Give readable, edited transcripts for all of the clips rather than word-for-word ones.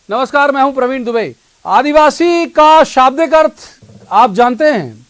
नमस्कार, मैं हूं प्रवीण दुबे। आदिवासी का शाब्दिक अर्थ आप जानते हैं।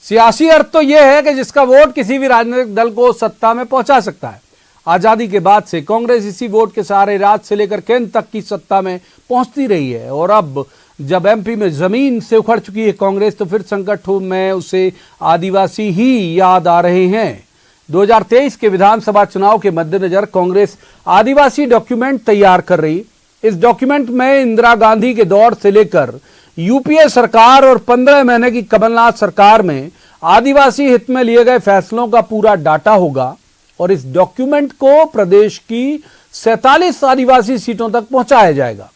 सियासी अर्थ तो यह है कि जिसका वोट किसी भी राजनीतिक दल को सत्ता में पहुंचा सकता है। आजादी के बाद से कांग्रेस इसी वोट के सहारे राज्य से लेकर केंद्र तक की सत्ता में पहुंचती रही है और अब जब एमपी में जमीन से उखड़ चुकी है कांग्रेस, तो फिर संकट में उसे आदिवासी ही याद आ रहे हैं। 2023 के विधानसभा चुनाव के मद्देनजर कांग्रेस आदिवासी डॉक्यूमेंट तैयार कर रही। इस डॉक्यूमेंट में इंदिरा गांधी के दौर से लेकर यूपीए सरकार और 15 महीने की कमलनाथ सरकार में आदिवासी हित में लिए गए फैसलों का पूरा डाटा होगा और इस डॉक्यूमेंट को प्रदेश की 47 आदिवासी सीटों तक पहुंचाया जाएगा।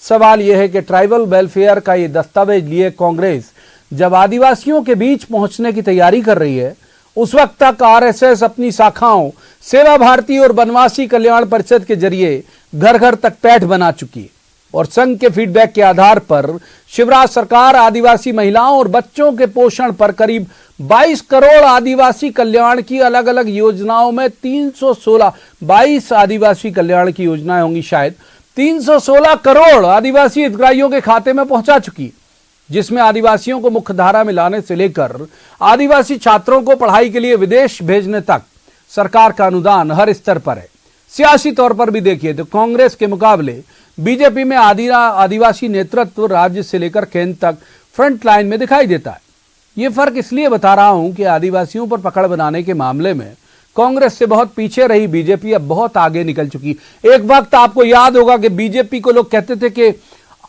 सवाल यह है कि ट्राइबल वेलफेयर का ये दस्तावेज लिए कांग्रेस जब आदिवासियों के बीच पहुंचने की तैयारी कर रही है, उस वक्त तक आरएसएस अपनी शाखाओं सेवा भारती और बनवासी कल्याण परिषद के जरिए घर घर तक पैठ बना चुकी है और संघ के फीडबैक के आधार पर शिवराज सरकार आदिवासी महिलाओं और बच्चों के पोषण पर करीब 22 करोड़ आदिवासी कल्याण की अलग अलग योजनाओं में 22 आदिवासी कल्याण की योजनाएं होंगी, शायद 316 करोड़ आदिवासी हितग्राहियों के खाते में पहुंचा चुकी है, जिसमें आदिवासियों को मुख्य धारा में लाने से लेकर आदिवासी छात्रों को पढ़ाई के लिए विदेश भेजने तक सरकार का अनुदान हर स्तर पर है। सियासी तौर पर भी देखिए तो कांग्रेस के मुकाबले बीजेपी में आदिवासी नेतृत्व राज्य से लेकर केंद्र तक फ्रंट लाइन में दिखाई देता है। यह फर्क इसलिए बता रहा हूं कि आदिवासियों पर पकड़ बनाने के मामले में कांग्रेस से बहुत पीछे रही बीजेपी अब बहुत आगे निकल चुकी। एक वक्त आपको याद होगा कि बीजेपी को लोग कहते थे कि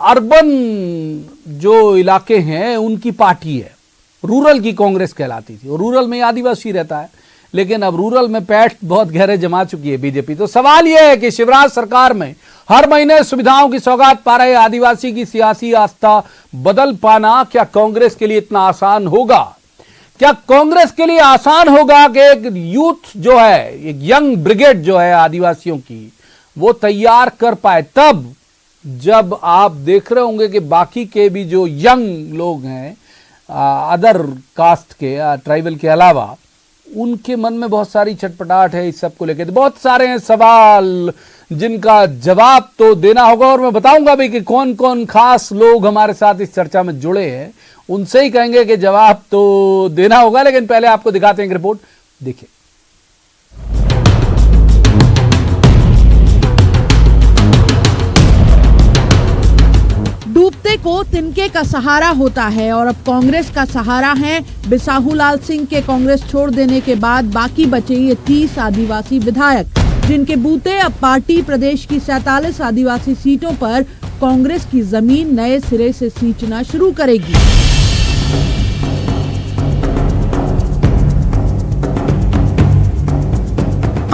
अर्बन जो इलाके हैं उनकी पार्टी है, रूरल की कांग्रेस कहलाती थी और रूरल में आदिवासी रहता है, लेकिन अब रूरल में पैठ बहुत गहरे जमा चुकी है बीजेपी। तो सवाल यह है कि शिवराज सरकार में हर महीने सुविधाओं की सौगात पा रहे आदिवासी की सियासी आस्था बदल पाना क्या कांग्रेस के लिए इतना आसान होगा? क्या कांग्रेस के लिए आसान होगा कि एक यूथ जो है, एक यंग ब्रिगेड जो है आदिवासियों की, वो तैयार कर पाए तब जब आप देख रहे होंगे कि बाकी के भी जो यंग लोग हैं अदर कास्ट के ट्राइबल के अलावा, उनके मन में बहुत सारी छटपटाहट है इस सब को लेकर। तो बहुत सारे हैं सवाल जिनका जवाब तो देना होगा और मैं बताऊंगा भी कि कौन कौन खास लोग हमारे साथ इस चर्चा में जुड़े हैं, उनसे ही कहेंगे कि जवाब तो देना होगा। लेकिन पहले आपको दिखाते हैं एक रिपोर्ट, देखिए। डूबते को तिनके का सहारा होता है और अब कांग्रेस का सहारा है बिसाहूलाल सिंह के कांग्रेस छोड़ देने के बाद बाकी बचे ये 30 आदिवासी विधायक, जिनके बूते अब पार्टी प्रदेश की 47 आदिवासी सीटों पर कांग्रेस की जमीन नए सिरे से सींचना शुरू करेगी।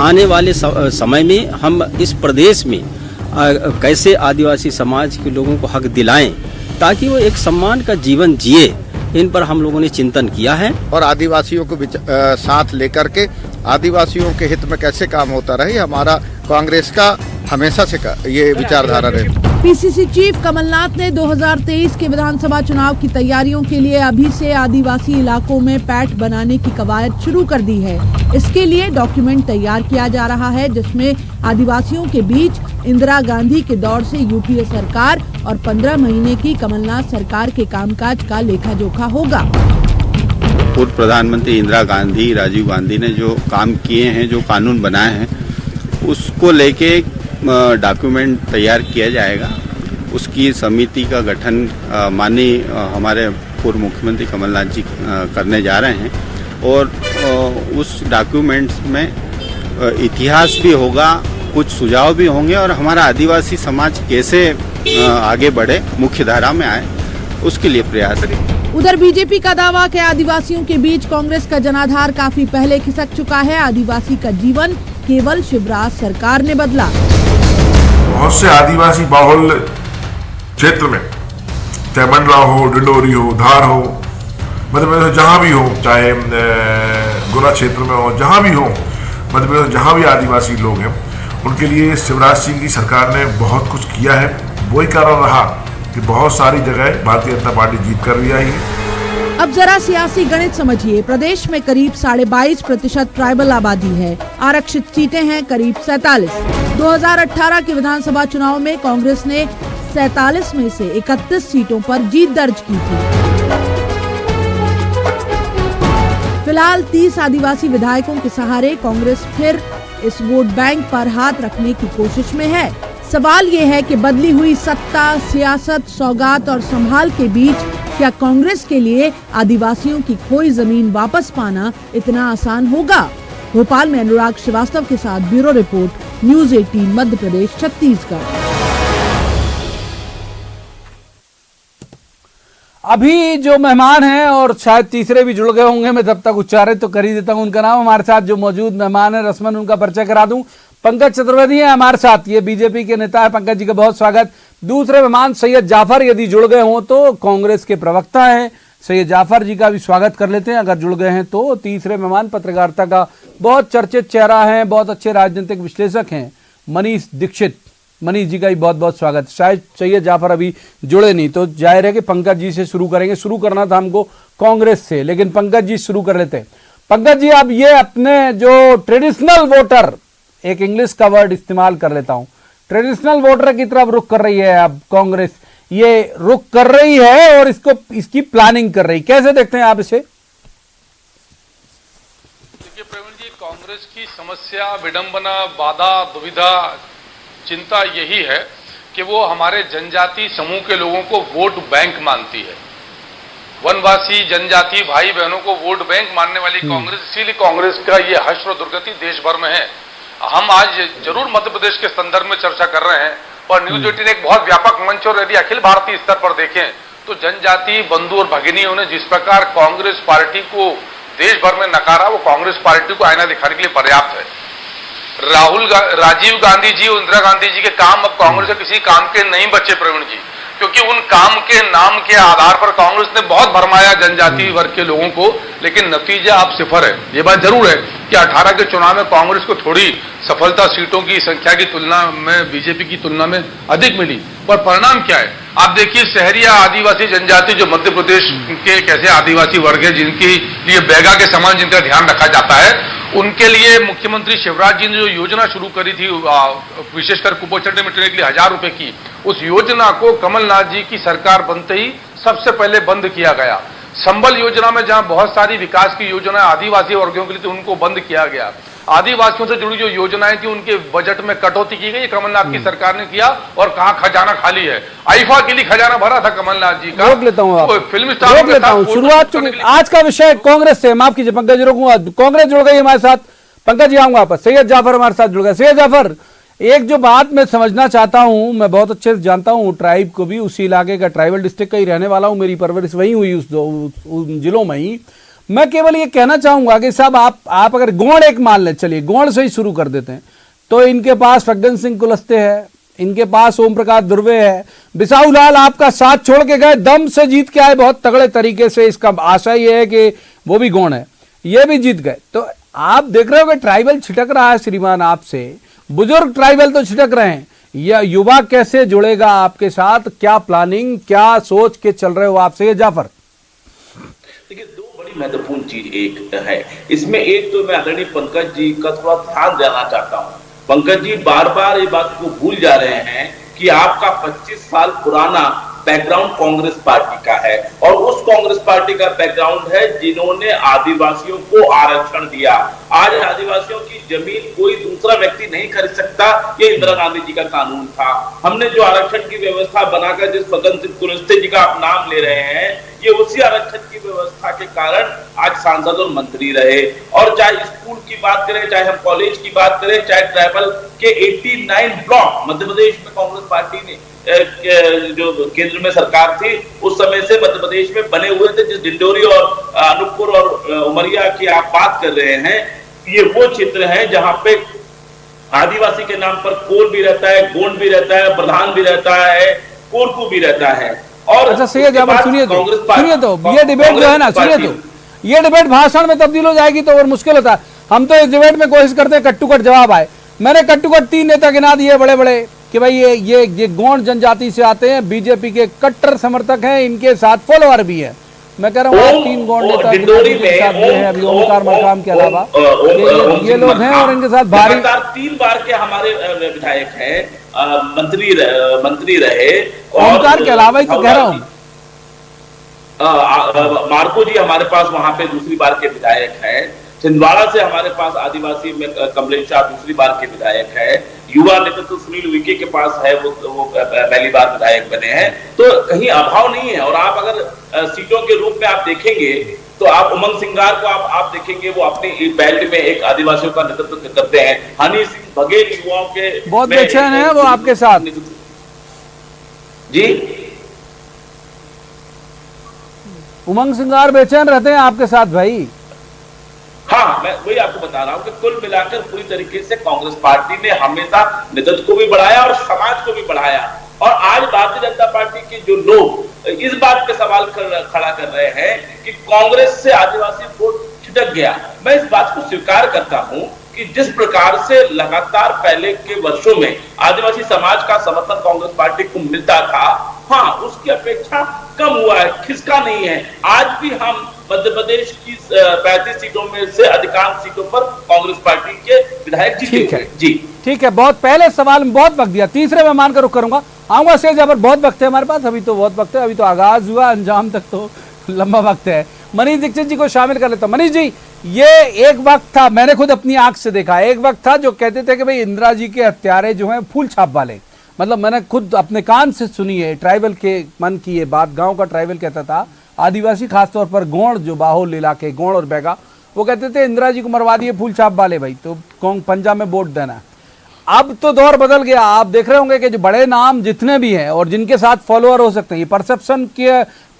आने वाले समय में हम इस प्रदेश में कैसे आदिवासी समाज के लोगों को हक दिलाएं ताकि वो एक सम्मान का जीवन जिए, इन पर हम लोगों ने चिंतन किया है और आदिवासियों को साथ लेकर के आदिवासियों के हित में कैसे काम होता रहे, हमारा कांग्रेस का हमेशा से ये विचारधारा रहे। पीसीसी चीफ कमलनाथ ने 2023 के विधानसभा चुनाव की तैयारियों के लिए अभी से आदिवासी इलाकों में पैठ बनाने की कवायद शुरू कर दी है। इसके लिए डॉक्यूमेंट तैयार किया जा रहा है, जिसमें आदिवासियों के बीच इंदिरा गांधी के दौर से यूपीए सरकार और 15 महीने की कमलनाथ सरकार के कामकाज का लेखा जोखा होगा। पूर्व प्रधानमंत्री इंदिरा गांधी, राजीव गांधी ने जो काम किए हैं, जो कानून बनाए हैं, उसको लेके डॉक्यूमेंट तैयार किया जाएगा। उसकी समिति का गठन माननीय हमारे पूर्व मुख्यमंत्री कमलनाथ जी करने जा रहे हैं और उस डॉक्यूमेंट्स में इतिहास भी होगा, कुछ सुझाव भी होंगे और हमारा आदिवासी समाज कैसे आगे बढ़े, मुख्य धारा में आए, उसके लिए प्रयास करेंगे। उधर बीजेपी का दावा कि आदिवासियों के बीच कांग्रेस का जनाधार काफी पहले खिसक चुका है। आदिवासी का जीवन केवल शिवराज सरकार ने बदला। बहुत से आदिवासी बाहुल क्षेत्र में, चाहे मंडला हो, डिंडोरी हो, धार हो, मध्य प्रदेश जहाँ भी हो, चाहे गुना क्षेत्र में हो, जहाँ भी हो, मध्य प्रदेश जहाँ भी आदिवासी लोग हैं, उनके लिए शिवराज सिंह की सरकार ने बहुत कुछ किया है। वही कारण रहा कि बहुत सारी जगह भारतीय जनता पार्टी जीत कर भी आई है। अब जरा सियासी गणित समझिए। प्रदेश में करीब 22.5% ट्राइबल आबादी है। आरक्षित सीटें हैं करीब 47। 2018 के विधानसभा चुनाव में कांग्रेस ने 47 में से 31 सीटों पर जीत दर्ज की थी। फिलहाल 30 आदिवासी विधायकों के सहारे कांग्रेस फिर इस वोट बैंक पर हाथ रखने की कोशिश में है। सवाल ये है कि बदली हुई सत्ता, सियासत, सौगात और संभाल के बीच क्या कांग्रेस के लिए आदिवासियों की खोई जमीन वापस पाना इतना आसान होगा? भोपाल में अनुराग श्रीवास्तव के साथ bureau report, news 18 Madhya Pradesh Chhattisgarh. अभी जो मेहमान हैं और शायद तीसरे भी जुड़ गए होंगे, मैं तब तक उच्चारित तो कर ही देता हूं उनका नाम। हमारे साथ जो मौजूद मेहमान है रस्मन उनका परिचय करा दूं। पंकज चतुर्वेदी है हमारे साथ, ये बीजेपी के नेता है। पंकज जी का बहुत स्वागत। दूसरे मेहमान सैयद जाफर, यदि जुड़ गए हों तो कांग्रेस के प्रवक्ता हैं, सैयद जाफर जी का भी स्वागत कर लेते हैं अगर जुड़ गए हैं तो। तीसरे मेहमान पत्रकारिता का बहुत चर्चित चेहरा है, बहुत अच्छे राजनीतिक विश्लेषक हैं, मनीष दीक्षित। मनीष जी का भी बहुत बहुत स्वागत। शायद सैयद जाफर अभी जुड़े नहीं, तो जाहिर है कि पंकज जी से शुरू करेंगे। शुरू करना था हमको कांग्रेस से, लेकिन पंकज जी शुरू कर लेते हैं। पंकज जी, अब ये अपने जो ट्रेडिशनल वोटर, एक इंग्लिश का वर्ड इस्तेमाल कर लेता हूं, ट्रेडिशनल वोटर की तरफ रुख कर रही है अब कांग्रेस, ये रुख कर रही है और इसकी प्लानिंग कर रही, कैसे देखते हैं आप इसे? देखिए प्रवीण जी, कांग्रेस की समस्या, विडंबना, बाधा, दुविधा, चिंता यही है कि वो हमारे जनजाति समूह के लोगों को वोट बैंक मानती है। वनवासी जनजाति भाई बहनों को वोट बैंक मानने वाली कांग्रेस, इसीलिए कांग्रेस का ये हश्र और दुर्गति देश भर में है। हम आज जरूर मध्य प्रदेश के संदर्भ में चर्चा कर रहे हैं और न्यूज़ 18 एक बहुत व्यापक मंच, और यदि अखिल भारतीय स्तर पर देखें तो जनजाति बंधु और भगिनियों ने जिस प्रकार कांग्रेस पार्टी को देश भर में नकारा, वो कांग्रेस पार्टी को आईना दिखाने के लिए पर्याप्त है। राजीव गांधी जी और इंदिरा गांधी जी के काम अब कांग्रेस के किसी काम के नहीं बचे प्रवीण जी, क्योंकि उन काम के नाम के आधार पर कांग्रेस ने बहुत भरमाया जनजाति वर्ग के लोगों को, लेकिन नतीजा अब सिफर है। ये बात जरूर है कि 18 के चुनाव में कांग्रेस को थोड़ी सफलता सीटों की संख्या की तुलना में बीजेपी की तुलना में अधिक मिली, पर परिणाम क्या है आप देखिए। शहरी या आदिवासी जनजाति जो मध्य प्रदेश के एक ऐसे आदिवासी वर्ग है जिनके लिए बैगा के समान जिनका ध्यान रखा जाता है, उनके लिए मुख्यमंत्री शिवराज जी ने जो योजना शुरू करी थी विशेषकर कुपोषण मिटाने के लिए 1000 रुपए की, उस योजना को कमलनाथ जी की सरकार बनते ही सबसे पहले बंद किया गया। संबल योजना में जहां बहुत सारी विकास की योजना आदिवासी वर्गों के लिए थी, उनको बंद किया गया। आदिवासियों से जुड़ी जो योजनाएं थी उनके बजट में कटौती की गई, कमलनाथ की सरकार ने किया, और कहा खजाना खाली है। आईफा के लिए खजाना भरा था कमलनाथ जी का। रोक लेता हूं, फिल्म स्टार रोक लेता हूं। शुरुआत आज का विषय कांग्रेस से, माफ कीजिए पंकज, रोकूंगा। कांग्रेस जुड़ गई हमारे साथ, पंकज जी आऊंगा वापस। सैयद जाफर हमारे साथ जुड़ गए। सैयद जाफर, एक जो बात मैं समझना चाहता हूं, मैं बहुत अच्छे से जानता हूं ट्राइब को भी, उसी इलाके का ट्राइबल डिस्ट्रिक्ट का ही रहने वाला हूं, मेरी परवरिश वहीं हुई उन जिलों में ही। मैं केवल ये कहना चाहूंगा कि साहब आप अगर गोंड एक मान ले, चलिए गोंड से ही शुरू कर देते हैं, तो इनके पास फग्गन सिंह कुलस्ते है, इनके पास ओम प्रकाश दुर्वे है, बिसाऊ लाल आपका साथ छोड़ के गए, दम से जीत के आए बहुत तगड़े तरीके से। इसका आशा ये है कि वो भी गोंड है, ये भी जीत गए। तो आप देख रहे हो कि ट्राइबल छिटक रहा है श्रीमान आपसे, बुजुर्ग ट्राइबल तो छिटक रहे हैं, या युवा कैसे जुड़ेगा आपके साथ? क्या प्लानिंग, क्या सोच के चल रहे हो आपसे? ये जाफर, देखिए दो बड़ी महत्वपूर्ण चीज एक है इसमें। एक तो मैं आदरणीय पंकज जी का थोड़ा ध्यान देना चाहता हूँ। पंकज जी बार बार ये बात को भूल जा रहे हैं कि आपका 25 साल पुराना बैकग्राउंड कांग्रेस पार्टी का है, और उस कांग्रेस पार्टी का बैकग्राउंड है जिन्होंने आदिवासियों को आरक्षण दिया। आज आदिवासियों की जमीन कोई दूसरा व्यक्ति नहीं खरीद सकता, ये इंदिरा गांधी जी का कानून था। हमने जो आरक्षण की व्यवस्था बनाकर जिस फग्गन सिंह कुलस्ते जी का आप नाम ले रहे हैं, ये उसी आरक्षण की व्यवस्था के कारण आज सांसद और मंत्री रहे। और चाहे स्कूल की बात करें, चाहे हम कॉलेज की बात करें, चाहे ट्राइबल के 89 ब्लॉक मध्य प्रदेश में कांग्रेस पार्टी ने जो केंद्र में सरकार थी उस समय से मध्य प्रदेश में बने हुए थे। जिस डिंडोरी और अनूपपुर और उमरिया की आप बात कर रहे हैं, ये वो क्षेत्र है जहां पे आदिवासी के नाम पर कोल भी रहता है, गोंड भी रहता है, प्रधान भी रहता है, कोरकू भी रहता है। और अच्छा सैयद जाफर सुनिए तो, ये डिबेट जो है ना, सुनिए तो, ये डिबेट भाषण में तब्दील हो जाएगी तो और मुश्किल होता है। हम तो इस डिबेट में कोशिश करते हैं कट्टू कट जवाब आए। मैंने कट्टू कट 3 नेता गिना दिए बड़े बड़े कि भाई ये गोंड जनजाति से आते हैं, बीजेपी के कट्टर समर्थक हैं, इनके साथ फॉलोअर भी है। मैं कह रहा हूँ आप 3 गौड़ नेता डिंडोरी के साथ ये है अभी ओमकार मरकाम के अलावा ये लोग हैं और इनके साथ भारी 3 बार के हमारे विधायक हैं, मंत्री रहे। ओमकार के अलावा ही तो कह रहा हूँ, मार्को जी हमारे पास वहां पे दूसरी बार के विधायक हैं। छिंदवाड़ा से हमारे पास आदिवासी में कमलेश शाह दूसरी बार के विधायक है। युवा नेतृत्व तो सुनील उइके के पास है, वो पहली बार विधायक बने हैं। तो कहीं अभाव नहीं है। और आप अगर सीटों के रूप में आप देखेंगे तो आप उमंग सिंगार को आप देखेंगे, वो अपनी बेल्ट में एक आदिवासियों का नेतृत्व करते हैं। हनी सिंह बघेल युवाओं के बहुत बेचैन है वो आपके साथ जी। उमंग सिंगार बेचैन रहते हैं आपके साथ भाई। हाँ, मैं वही आपको बता रहा हूं कि कुल मिलाकर पूरी तरीके से कांग्रेस पार्टी ने हमेशा नेतृत्व को भी बढ़ाया और समाज को भी बढ़ाया। और आज भारतीय जनता पार्टी के जो लोग इस बात पे सवाल खड़ा कर रहे हैं कि कांग्रेस से आदिवासी वोट छिटक गया, मैं इस बात को स्वीकार करता हूं कि जिस प्रकार से लगातार पहले के वर्षों में आदिवासी समाज का समर्थन कांग्रेस पार्टी को मिलता था, हाँ, उसकी अपेक्षा कम हुआ है, खिसका नहीं है। आज भी हम मध्य प्रदेश की 35 सीटों में से अधिकांश सीटों पर कांग्रेस पार्टी के विधायक जीते हैं। जी ठीक है, बहुत पहले सवाल में बहुत वक्त दिया, तीसरे में मानकर रुक करूंगा, आऊंगा से जब बहुत वक्त है हमारे पास, अभी तो बहुत वक्त है, अभी तो आगाज हुआ, अंजाम तक तो लंबा वक्त है। मनीष दीक्षित जी को शामिल कर लेता हूं। मनीष जी, ये एक वक्त था, मैंने खुद अपनी आंख से देखा, एक वक्त था जो कहते थे कि भाई इंदिरा जी के हत्यारे जो हैं फूल छाप वाले, मतलब मैंने खुद अपने कान से सुनी है, ट्राइबल के मन की ये बात, गांव का ट्राइबल कहता था, आदिवासी खासतौर पर गोंड जो बाहुल इलाके गोंड और बैगा, वो कहते थे इंदिरा जी को मरवा दिए फूल छाप वाले भाई, तो कौन पंजाब में वोट देना है। अब तो दौर बदल गया, आप देख रहे होंगे कि जो बड़े नाम जितने भी हैं और जिनके साथ फॉलोअर हो सकते हैं, ये परसेप्शन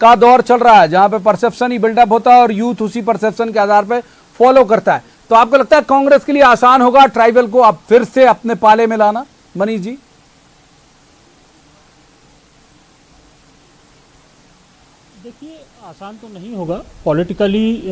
का दौर चल रहा है जहां पे परसेप्शन ही बिल्डअप होता है और यूथ उसी परसेप्शन के आधार पे फॉलो करता है। तो आपको लगता है कांग्रेस के लिए आसान होगा ट्राइबल को अब फिर से अपने पाले में लाना? मनीष जी, देखिए आसान तो नहीं होगा। पॉलिटिकली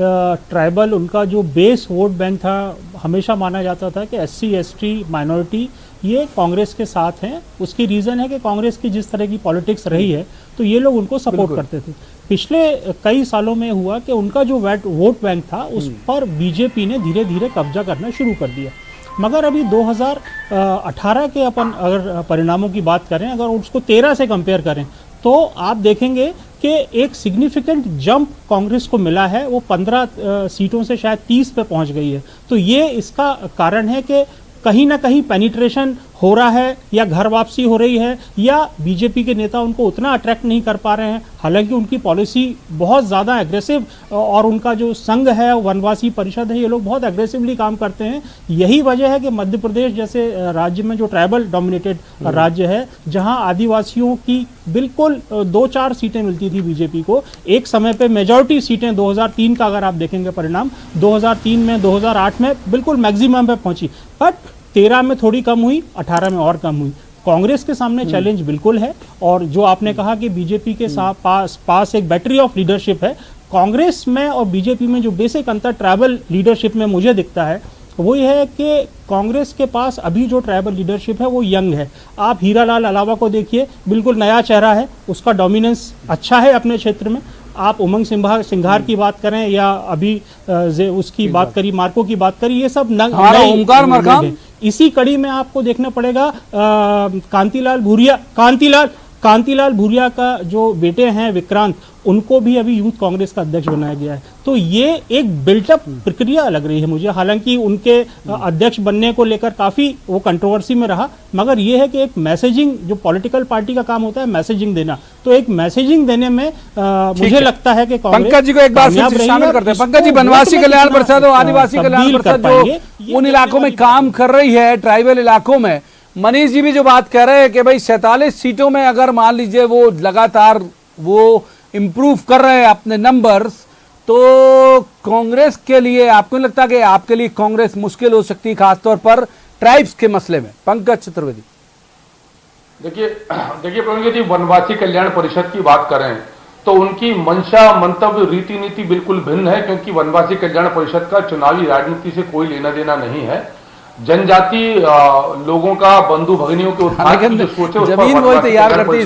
ट्राइबल उनका जो बेस वोट बैंक था, हमेशा माना जाता था कि SC ST माइनॉरिटी ये कांग्रेस के साथ हैं। उसकी रीज़न है कि कांग्रेस की जिस तरह की पॉलिटिक्स रही है तो ये लोग उनको सपोर्ट करते थे। पिछले कई सालों में हुआ कि उनका जो वोट बैंक था उस पर बीजेपी ने धीरे धीरे कब्जा करना शुरू कर दिया। मगर अभी 2018 के अपन अगर परिणामों की बात करें, अगर उसको 13 से कंपेयर करें तो आप देखेंगे कि एक सिग्निफिकेंट जंप कांग्रेस को मिला है। वो 15 सीटों से शायद 30 पे पहुंच गई है। तो ये इसका कारण है कि कहीं ना कहीं पेनिट्रेशन हो रहा है या घर वापसी हो रही है या बीजेपी के नेता उनको उतना अट्रैक्ट नहीं कर पा रहे हैं। हालांकि उनकी पॉलिसी बहुत ज़्यादा एग्रेसिव और उनका जो संघ है वनवासी परिषद है, ये लोग बहुत एग्रेसिवली काम करते हैं। यही वजह है कि मध्य प्रदेश जैसे राज्य में जो ट्राइबल डोमिनेटेड राज्य है, जहां आदिवासियों की बिल्कुल 2-4 सीटें मिलती थी बीजेपी को, एक समय पे मेजॉरिटी सीटें 2003 का अगर आप देखेंगे परिणाम, 2003 में 2008 में बिल्कुल मैक्सिमम पे पहुंची, बट 13 में थोड़ी कम हुई, 18 में और कम हुई। कांग्रेस के सामने चैलेंज बिल्कुल है। और जो आपने कहा कि बीजेपी के पास एक बैटरी ऑफ लीडरशिप है, कांग्रेस में और बीजेपी में जो बेसिक अंतर ट्राइबल लीडरशिप में मुझे दिखता है वो ये है कि कांग्रेस के पास अभी जो ट्राइबल लीडरशिप है वो यंग है। आप हीरालाल अलावा को देखिए, बिल्कुल नया चेहरा है, उसका डोमिनेंस अच्छा है अपने क्षेत्र में। आप उमंग सिंघार की बात करें या अभी उसकी बात करी, मार्को की बात करी, ये सब ओमकार मरकाम। इसी कड़ी में आपको देखना पड़ेगा कांतिलाल भूरिया का जो बेटे हैं विक्रांत, उनको भी अभी यूथ कांग्रेस का अध्यक्ष बनाया गया है। तो ये एक बिल्टअप प्रक्रिया लग रही है मुझे। हालांकि उनके अध्यक्ष बनने को लेकर काफी वो कंट्रोवर्सी में रहा, मगर ये है कि एक मैसेजिंग, जो पॉलिटिकल पार्टी का काम होता है मैसेजिंग देना, तो एक मैसेजिंग देने में मुझे लगता है कि पंकज जी को एक बार फिर से शामिल करते हैं। पंकज जी, वनवासी कल्याण परिषद और आदिवासी कल्याण परिषद जो उन इलाकों में काम कर रही है, ट्राइबल इलाकों में, मनीष जी भी जो बात कह रहे हैं कि भाई 47 सीटों में अगर मान लीजिए वो लगातार वो इम्प्रूव कर रहे हैं अपने नंबर्स, तो कांग्रेस के लिए आपको लगता है कि आपके लिए कांग्रेस मुश्किल हो सकती है खासतौर पर ट्राइब्स के मसले में? पंकज चतुर्वेदी, देखिए प्रवीण जी, वनवासी कल्याण परिषद की बात करें तो उनकी मंशा, मंतव्य, रीति नीति बिल्कुल भिन्न है, क्योंकि वनवासी कल्याण परिषद का चुनावी राजनीति से कोई लेना देना नहीं है। जनजाति लोगों का, बंधु भगिनियों के उत्थान की जो सोचे उस पर जमीन वही तैयार करती है।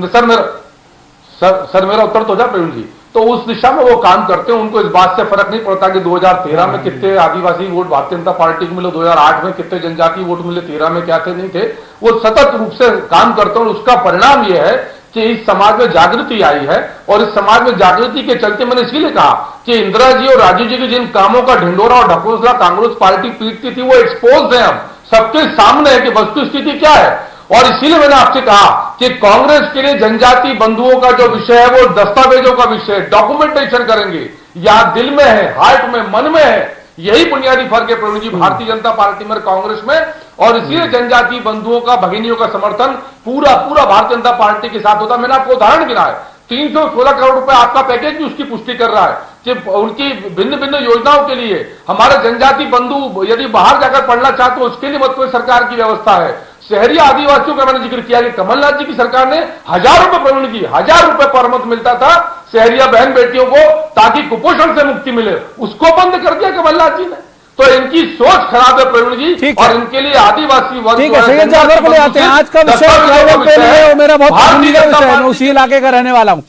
सर मेरा उत्तर तो जा प्रवीण जी। तो उस दिशा में वो काम करते हैं। उनको इस बात से फर्क नहीं पड़ता कि 2013 में कितने आदिवासी वोट भारतीय जनता पार्टी को मिले, 2008 में कितने जनजातीय वोट मिले, 13 में क्या थे नहीं थे। वो सतत रूप से काम करते हैं और उसका परिणाम ये है कि इस समाज में जागृति आई है। और इस समाज में जागृति के चलते मैंने इसीलिए कहा कि इंदिरा जी और राजीव जी के जिन कामों का ढिंडोरा और ढकोसला कांग्रेस पार्टी पीटती थी वो एक्सपोज है, अब सबके सामने है कि वस्तु स्थिति क्या है। और इसीलिए मैंने आपसे कहा कि कांग्रेस के लिए जनजाति बंधुओं का जो विषय है वो दस्तावेजों का विषय है, डॉक्यूमेंटेशन करेंगे, या दिल में है, हार्ट में, मन में है। यही बुनियादी फर्क है प्रवीण जी भारतीय जनता पार्टी में कांग्रेस में। और इसलिए जनजाति बंधुओं का, भगिनियों का समर्थन पूरा भारतीय जनता पार्टी के साथ होता। मैंने आपको उदाहरण गिना है, 316 करोड़ रुपए आपका पैकेज भी उसकी पुष्टि कर रहा है कि उनकी भिन्न भिन्न योजनाओं के लिए हमारे जनजाति बंधु यदि बाहर जाकर पढ़ना चाहते तो उसके लिए मत कोई सरकार की व्यवस्था है। शहरी आदिवासियों का मैंने जिक्र किया कि कमलनाथ जी की सरकार ने 1000 रुपए प्रवीण जी, 1000 रुपए पर मंथ मिलता था शहरिया बहन बेटियों को ताकि कुपोषण से मुक्ति मिले, उसको बंद कर दिया कमलनाथ जी ने। तो इनकी सोच खराब है प्रवीण जी, और इनके लिए आदिवासी वर्ग ठीक है। सैयद जाफर को ले आते हैं। आज का विषय ट्राइबल पे नहीं है, वो मेरा बहुत पसंदीदा विषय है, मैं उसी इलाके का रहने वाला हूं।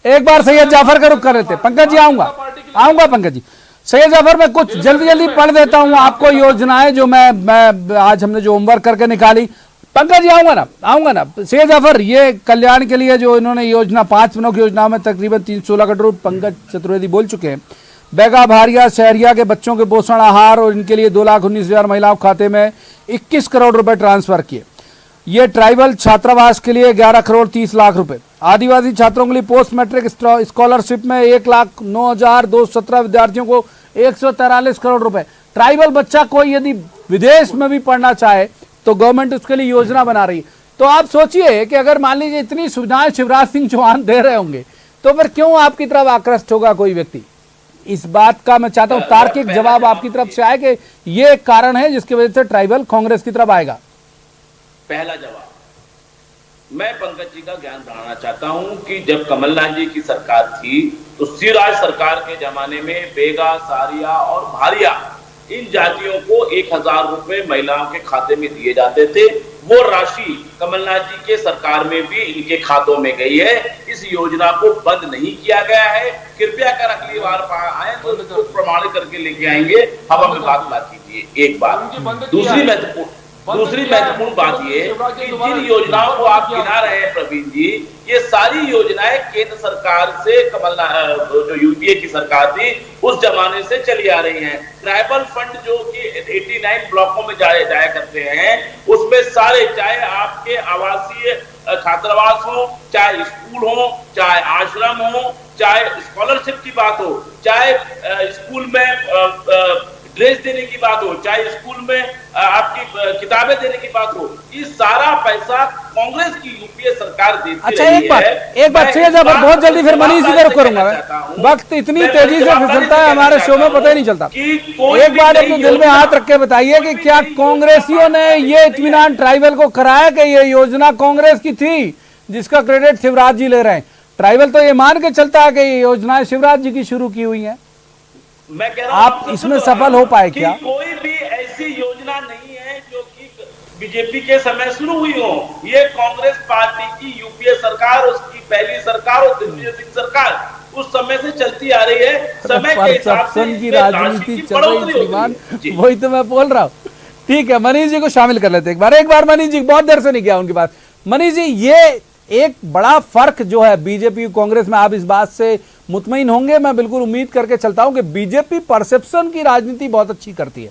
एक बार सैयद जाफर का रुख कर लेते हैं। पंकज जी आऊंगा पंकज जी। सैयद जाफर मैं कुछ जल्दी पढ़ देता हूं आपको योजनाएं जो मैं आज हमने जो होमवर्क करके निकाली। पंकज जी आऊंगा ना। सैयद जाफर, ये कल्याण के लिए जो इन्होंने योजना 5 प्रमुख योजनाओं में तकरीबन 316 करोड़ पंकज चतुर्वेदी बोल चुके हैं। बैगा भारिया शहरिया के बच्चों के पोषण आहार और इनके लिए 2,19,000 महिलाओं के खाते में 21 करोड़ रुपए ट्रांसफर किए। ये ट्राइबल छात्रावास के लिए 11 करोड़ 30 लाख रुपए। आदिवासी छात्रों के लिए पोस्ट मैट्रिक स्कॉलरशिप में 1,09,217 विद्यार्थियों को 143 करोड़ रुपए। ट्राइबल बच्चा कोई यदि विदेश में भी पढ़ना चाहे तो गवर्नमेंट उसके लिए योजना बना रही है। तो आप सोचिए कि अगर मान लीजिए इतनी सुविधाएं शिवराज सिंह चौहान दे रहे होंगे तो फिर क्यों आपकी तरफ आकृष्ट होगा कोई व्यक्ति। इस बात का मैं चाहता हूं तार्किक जवाब आपकी तरफ से आए कि ये एक कारण है जिसकी वजह से ट्राइबल कांग्रेस की तरफ आएगा। पहला जवाब, मैं पंकज जी का ज्ञान बढ़ाना चाहता हूं कि जब कमलनाथ जी की सरकार थी तो शिवराज सरकार के जमाने में बेगा, सारिया और भारिया इन जातियों को 1,000 रुपए महिलाओं के खाते में दिए जाते थे। वो राशि कमलनाथ जी के सरकार में भी इनके खातों में गई है। इस योजना को बंद नहीं किया गया है। कृपया कर अगली बार आए तो इसको प्रमाणित करके लेके आएंगे, हम अपनी बात ला कीजिए। एक बात। दूसरी महत्वपूर्ण बात ये कि जिन योजनाओं को आप गिना रहे हैं प्रवीण जी, ये सारी योजनाएं केंद्र सरकार से कमलनाथ जो यूपीए की सरकार थी उस जमाने से चली आ रही हैं। ट्राइबल फंड जो कि 89 ब्लॉकों में जाया करते हैं उसमें सारे, चाहे आपके आवासीय छात्रावास हो, चाहे स्कूल हो, चाहे आश्रम हो, चाहे स्कॉलरशिप की बात हो, चाहे स्कूल में ड्रेस देने की बात हो, चाहे स्कूल में आपकी किताबें देने की बात हो, ये सारा पैसा कांग्रेस की यूपीए सरकार देती अच्छा, रही एक बात सैयद जाफर, बहुत जल्दी फिर मनीष जी का रुख करूंगा। वक्त इतनी तेजी से फिसलता है हमारे शो में, पता ही नहीं चलता। एक बात अपने दिल में हाथ रख के बताइए कि क्या कांग्रेसियों ने ये इत्मीनान ट्राइबल को कराया कि ये योजना कांग्रेस की थी जिसका क्रेडिट शिवराज जी ले रहे हैं? ट्राइबल तो ये मान के चलता है कि ये योजनाएं शिवराज जी की शुरू की हुई है। मैं कह रहा हूं आप इसमें सफल हो पाए क्या? कोई भी ऐसी योजना नहीं है जो कि बीजेपी के समय शुरू हुई हो। ये कांग्रेस पार्टी की यूपीए सरकार, उसकी पहली सरकार और दिग्विजय सिंह सरकार उस समय से चलती आ रही है। समय के हिसाब से की राजनीति चल रही श्रीमान, वही तो मैं बोल रहा हूँ। ठीक है, मनीष जी को शामिल कर लेते एक बार मनीष जी, बहुत देर से नहीं किया उनकी बात। मनीष जी, ये एक बड़ा फर्क जो है बीजेपी कांग्रेस में, आप इस बात से मुतमईन होंगे, मैं बिल्कुल उम्मीद करके चलता हूं कि बीजेपी परसेप्शन की राजनीति बहुत अच्छी करती है।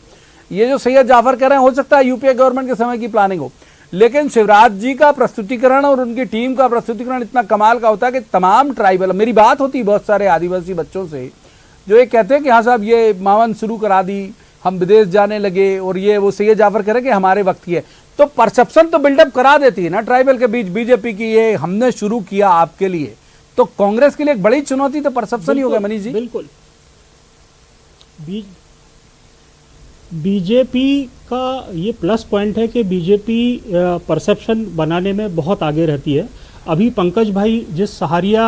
ये जो सैयद जाफर कह रहे हैं, हो सकता है यूपीए गवर्नमेंट के समय की प्लानिंग हो, लेकिन शिवराज जी का प्रस्तुतिकरण और उनकी टीम का प्रस्तुतिकरण इतना कमाल का होता है कि तमाम ट्राइबल, मेरी बात होती है बहुत सारे आदिवासी बच्चों से जो ये कहते हैं कि हाँ साहब ये मावन शुरू करा दी, हम विदेश जाने लगे, और ये वो सैयद जाफर कह रहे हैं कि हमारे वक्त की है। तो परसेप्शन तो बिल्डअप करा देती है ना ट्राइबल के बीच बीजेपी की, ये हमने शुरू किया आपके लिए। तो कांग्रेस के लिए एक बड़ी चुनौती तो परसेप्शन ही होगा मनीष जी। बिल्कुल, बीजेपी का ये प्लस पॉइंट है कि बीजेपी परसेप्शन बनाने में बहुत आगे रहती है। अभी पंकज भाई जिस सहारिया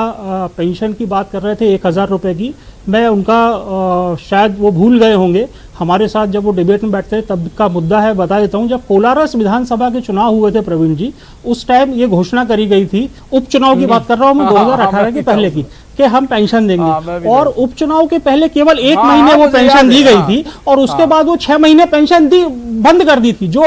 पेंशन की बात कर रहे थे 1,000 रुपए की, मैं उनका शायद वो भूल गए होंगे, हमारे साथ जब वो डिबेट में बैठते थे तब का मुद्दा है, बता देता हूं। जब कोलारस विधानसभा के चुनाव हुए थे प्रवीण जी, उस टाइम ये घोषणा करी गई थी, उपचुनाव की बात कर रहा हूं मैं, 2018 के पहले की, कि हम पेंशन देंगे। और उपचुनाव के पहले केवल 1 महीने वो पेंशन दी गई थी और उसके बाद वो 6 महीने पेंशन दी बंद कर दी थी। जो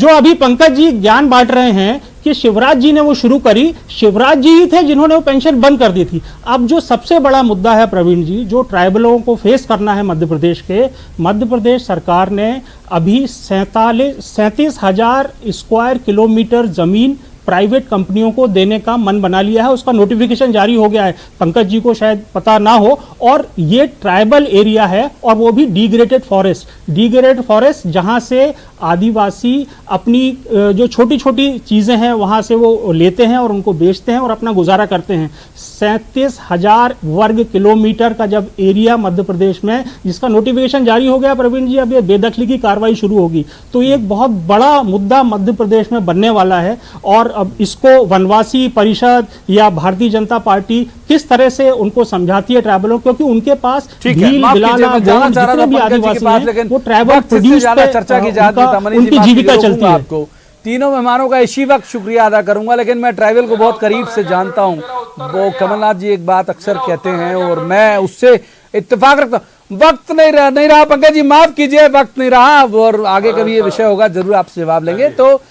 अभी पंकज जी ज्ञान बांट रहे हैं कि शिवराज जी ने वो शुरू करी, शिवराज जी ही थे जिन्होंने वो पेंशन बंद कर दी थी। अब जो सबसे बड़ा मुद्दा है प्रवीण जी, जो ट्राइबलों को फेस करना है मध्य प्रदेश सरकार ने अभी 37,000 स्क्वायर किलोमीटर जमीन प्राइवेट कंपनियों को देने का मन बना लिया है। उसका नोटिफिकेशन जारी हो गया है, पंकज जी को शायद पता ना हो। और ये ट्राइबल एरिया है और वो भी डिग्रेडेड फॉरेस्ट जहां से आदिवासी अपनी जो छोटी छोटी चीजें हैं वहां से वो लेते हैं और उनको बेचते हैं और अपना गुजारा करते हैं। 37,000 वर्ग किलोमीटर का जब एरिया मध्य प्रदेश में, जिसका नोटिफिकेशन जारी हो गया प्रवीण जी, अब ये बेदखली की कार्रवाई शुरू होगी। तो ये एक बहुत बड़ा मुद्दा मध्य प्रदेश में बनने वाला है। और अब इसको वनवासी परिषद या भारतीय जनता पार्टी किस तरह से उनको समझाती है ट्राइबलों, क्योंकि उनके पास भील, बिलाला, जितने भी आदिवासी हैं वो ट्राइबल प्रोड्यूस पे चर्चा की जाती है, उनकी जीविका चलती है। आपको तीनों मेहमानों का इसी वक्त शुक्रिया अदा करूंगा, लेकिन मैं ट्राइबल को बहुत करीब से जानता हूं। वो कमलनाथ जी एक बात अक्सर कहते हैं और मैं उससे इत्तेफाक रखता हूं, वक्त नहीं रहा पंकज जी, माफ कीजिए, वक्त नहीं रहा और आगे कभी ये विषय होगा जरूर आपसे जवाब लेंगे। तो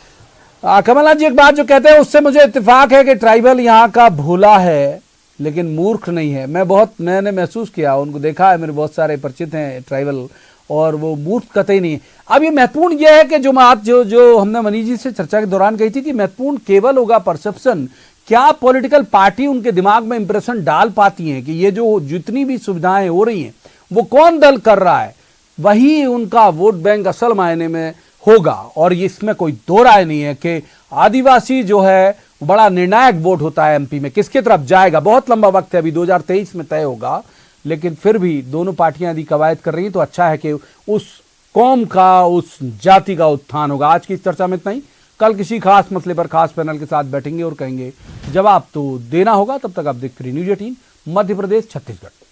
कमलनाथ जी एक बात जो कहते हैं उससे मुझे इत्तेफाक है कि ट्राइबल यहाँ का भोला है लेकिन मूर्ख नहीं है। मैंने महसूस किया, उनको देखा है, मेरे बहुत सारे परिचित हैं ट्राइबल, और वो मूर्ख कतई नहीं है। अब ये महत्वपूर्ण ये है कि जो बात जो हमने मनीष जी से चर्चा के दौरान कही थी कि महत्वपूर्ण केवल होगा परसेप्शन, क्या पॉलिटिकल पार्टी उनके दिमाग में इंप्रेशन डाल पाती है कि ये जो जितनी भी सुविधाएं हो रही हैं वो कौन दल कर रहा है, वही उनका वोट बैंक असल मायने में होगा। और इसमें कोई दो राय नहीं है कि आदिवासी जो है बड़ा निर्णायक वोट होता है एमपी में, किसके तरफ जाएगा बहुत लंबा वक्त है, अभी 2023 में तय होगा। लेकिन फिर भी दोनों पार्टियां यदि कवायद कर रही हैं तो अच्छा है कि उस कौम का, उस जाति का उत्थान होगा। आज की चर्चा में इतना ही, कल किसी खास मसले पर खास पैनल के साथ बैठेंगे और कहेंगे जवाब तो देना होगा। तब तक आप देखते रहिए न्यूज़ 18 मध्य प्रदेश छत्तीसगढ़।